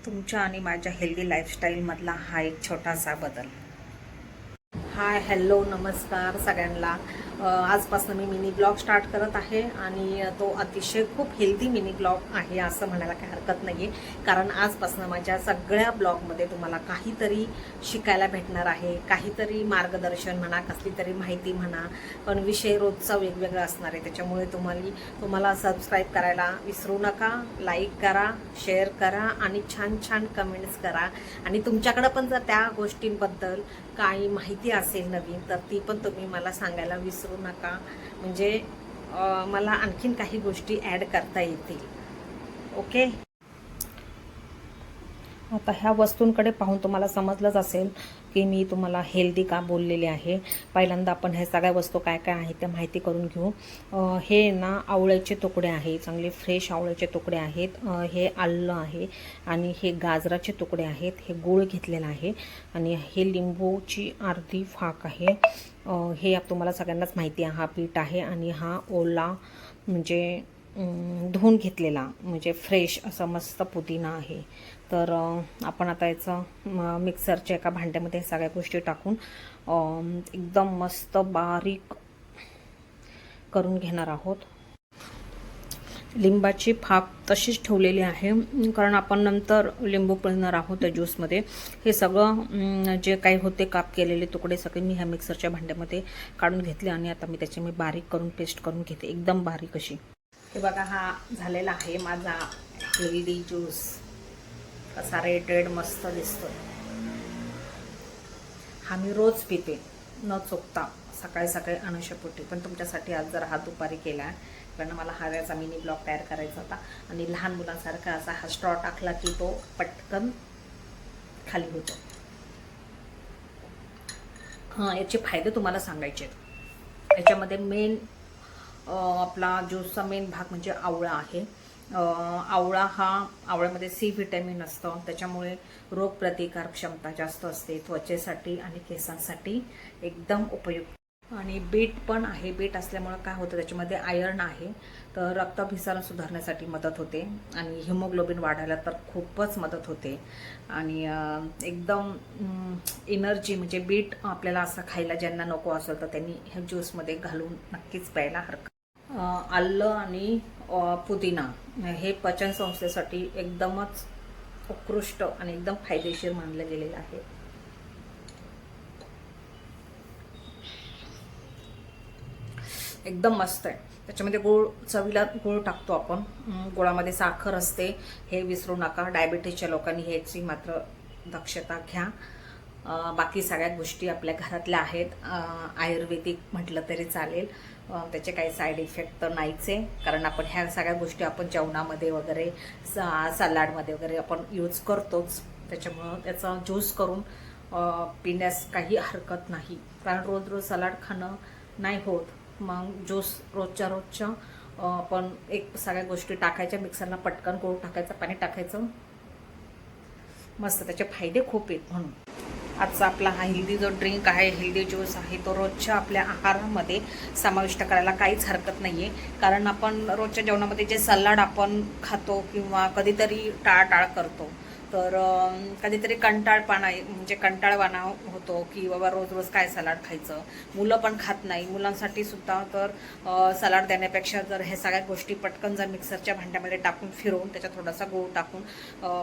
तुमच्या आणि माझ्या हेल्दी लाईफस्टाईलमधला हा एक छोटासा बदल. हाय, हॅलो, नमस्कार सगळ्यांना. आजपासून मी मिनी ब्लॉग स्टार्ट करत आहे आणि तो अतिशय खूप हेल्दी मिनी ब्लॉग आहे असं म्हणायला काही हरकत नाही आहे. कारण आजपासून माझ्या सगळ्या ब्लॉगमध्ये तुम्हाला काहीतरी शिकायला भेटणार आहे, काहीतरी मार्गदर्शन म्हणा, कसली तरी माहिती म्हणा, पण विषय रोजचा वेगवेगळा असणार आहे. त्याच्यामुळे तुम्हाला सबस्क्राईब करायला विसरू नका, लाईक करा, शेअर करा आणि छान छान कमेंट्स करा. आणि तुमच्याकडं पण जर त्या गोष्टींबद्दल काही माहिती असेल नवीन तर ती पण तुम्ही मला सांगायला विसरू नका. म्हणजे मला आणखीन काही गोष्टी ॲड करता येतील. ओके. आता ह्या वस्तूंकडे पाहून तुम्हाला समजलंच असेल की मी तुम्हाला हेल्दी का बोललेले आहे. पहिल्यांदा आपण ह्या सगळ्या वस्तू काय काय आहेत त्या माहिती करून घेऊ. हे ना आवळ्याचे तुकडे आहे, चांगले फ्रेश आवळ्याचे तुकडे आहेत. हे आलं आहे आणि हे गाजराचे तुकडे आहेत. हे गूळ घेतलेला आहे आणि हे लिंबूची अर्धी फाक आहे. हे तुम्हाला सगळ्यांनाच माहिती आहे. हा पीठ आहे आणि हा ओला म्हणजे धुवून घेतलेला म्हणजे फ्रेश असा मस्त पुदिना आहे. तर आपण आता याचं मिक्सरच्या एका भांड्यामध्ये सगळ्या गोष्टी टाकून एकदम मस्त बारीक करून घेणार आहोत. लिंबाची फाक तशीच ठेवलेली आहे कारण आपण नंतर लिंबू पिळणार आहोत त्या ज्यूसमध्ये. हे सगळं जे काही होते काप केलेले तुकडे सगळे मी ह्या मिक्सरच्या भांड्यामध्ये काढून घेतले आणि आता मी बारीक करून पेस्ट करून घेते, एकदम बारीक अशी. हे बघा, हा झालेला आहे माझा हेल्दी ज्यूस. कसा रेड रेड मस्त दिसतो. हा मी रोज पिते न चुकता, सकाळी सकाळी अनुषपोटी. पण तुमच्यासाठी आज जर हा दुपारी केला कारण मला हव्याचा मिनी ब्लॉग तयार करायचा होता. आणि लहान मुलांसारखा असा हा स्ट्रॉ टाकला की तो पटकन खाली होतो. हां, याचे फायदे तुम्हाला सांगायचे आहेत. याच्यामध्ये मेन आपला ज्यूसचा मेन भाग म्हणजे आवळा आहे. आवळ्यामध्ये सी व्हिटॅमिन असतं, त्याच्यामुळे रोगप्रतिकार क्षमता जास्त असते. त्वचेसाठी आणि केसांसाठी एकदम उपयुक्त. आणि बीट पण आहे. बीट असल्यामुळे काय होतं, त्याच्यामध्ये आयर्न आहे, तर रक्ताभिसरण सुधारण्यासाठी मदत होते आणि हिमोग्लोबिन वाढायला तर खूपच मदत होते. आणि एकदम एनर्जी म्हणजे बीट आपल्याला असं खायला ज्यांना नको असेल तर त्यांनी ह्या ज्यूसमध्ये घालून नक्कीच प्यायला हरकत. आलं आणि पुदिना हे पचन संस्थेसाठी एकदमच उत्कृष्ट आणि एकदम फायदेशीर मानलं गेलेलं आहे. एकदम मस्त आहे. त्याच्यामध्ये गूळ, चवीला गूळ टाकतो आपण. गुळामध्ये साखर असते, हे विसरू नका. डायबिटीसच्या लोकांनी ह्याची मात्र दक्षता घ्या. बाकी सगळ्या गोष्टी आपल्या घरातल्या आहेत. आयुर्वेदिक म्हटलं तरी चालेल. त्याचे काही साईड इफेक्ट तर नाहीच आहे, कारण आपण ह्या सगळ्या गोष्टी आपण जेवणामध्ये वगैरे सलाडमध्ये वगैरे आपण यूज करतोच. त्याच्यामुळं त्याचा ज्यूस करून पिण्यास काही हरकत नाही. कारण रोज रोज सलाड खाणं नाही होत. मग ज्यूस रोजच्या आपण एक सगळ्या गोष्टी टाकायच्या मिक्सरला, पटकन गूळ टाकायचं, पाणी टाकायचं, मस्त. त्याचे फायदे खूप आहेत. म्हणून आजचा आपला हा हेल्दी जो ड्रिंक आहे, हेल्दी ज्यूस आहे, तो रोजच्या आपल्या आहारामध्ये समाविष्ट करायला काहीच हरकत नाही आहे. कारण आपण रोजच्या जेवणामध्ये जे सलाड आपण खातो किंवा कधीतरी टाळाटाळ करतो, तर कधीतरी कंटाळवाणा होतो की बाबा रोज रोज काय सलाड खायचं. मुलं पण खात नाही. मुलांसाठी सुद्धा तर सलाड देण्यापेक्षा जर हे सगळ्या गोष्टी पटकन जर मिक्सरच्या भांड्यामध्ये टाकून फिरवून त्याच्यात थोडासा गूळ टाकून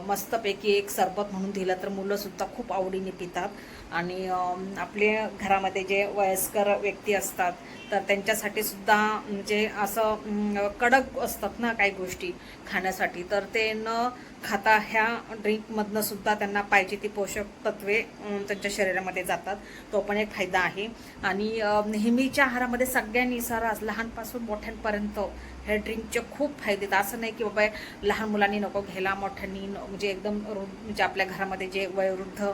मस्तपैकी एक सरबत म्हणून दिलं तर मुलंसुद्धा खूप आवडीने पितात. आणि आपल्या घरामध्ये जे वयस्कर व्यक्ती असतात तर त्यांच्यासाठी सुद्धा म्हणजे असं कडक असतात ना काही गोष्टी खाण्यासाठी, तर ते न खाता ह्या ड्रिंकमधनं सुद्धा त्यांना पाहिजे ती पोषक तत्वे त्यांच्या शरीरामध्ये जातात. तो पण एक फायदा आहे. आणि नेहमीच्या आहारामध्ये सगळ्यांनी सर्रास लहानपासून मोठ्यांपर्यंत ह्या ड्रिंकचे खूप फायदे आहेत. असं नाही की बाबा लहान मुलांनी नको घ्यायला, मोठ्यांनी म्हणजे एकदम म्हणजे आपल्या घरामध्ये जे वयोवृद्ध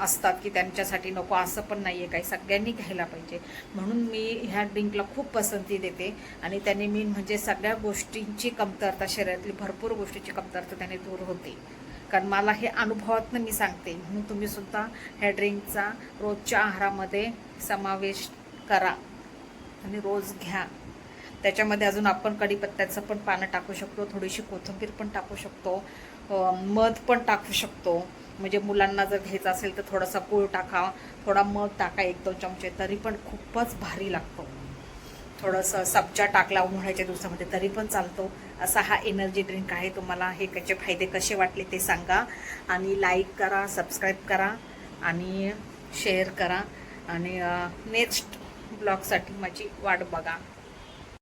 असतात की त्यांच्यासाठी नको असं पण नाही आहे काही. सगळ्यांनी घ्यायला पाहिजे. म्हणून मी ह्या ड्रिंकला खूप पसंती देते. आणि त्याने मी म्हणजे सगळ्या गोष्टींची कमतरता, शरीरातली भरपूर गोष्टींची कमतरता त्याने दूर होते. कारण मला हे अनुभवातनं मी सांगते. म्हणून तुम्ही सुद्धा ह्या ड्रिंकचा रोजच्या आहारामध्ये समावेश करा आणि रोज घ्या. त्याच्यामध्ये अजून आपण कढीपत्त्याचं पण पानं टाकू शकतो, थोडीशी कोथिंबीर पण टाकू शकतो, मध पण टाकू शकतो. म्हणजे मुलांना जर घ्यायचं असेल तर थोडासा गूळ टाका, थोडा मध टाका 1-2 चमचे, तरी पण खूपच भारी लागतो. थोडंसं सब्जा टाकला उन्हाळ्याच्या दिवसामध्ये तरी पण चालतो. असा हा एनर्जी ड्रिंक आहे. तुम्हाला हे त्याचे फायदे कसे वाटले ते सांगा आणि लाईक करा, सबस्क्राईब करा आणि शेअर करा आणि नेक्स्ट ब्लॉगसाठी माझी वाट बघा.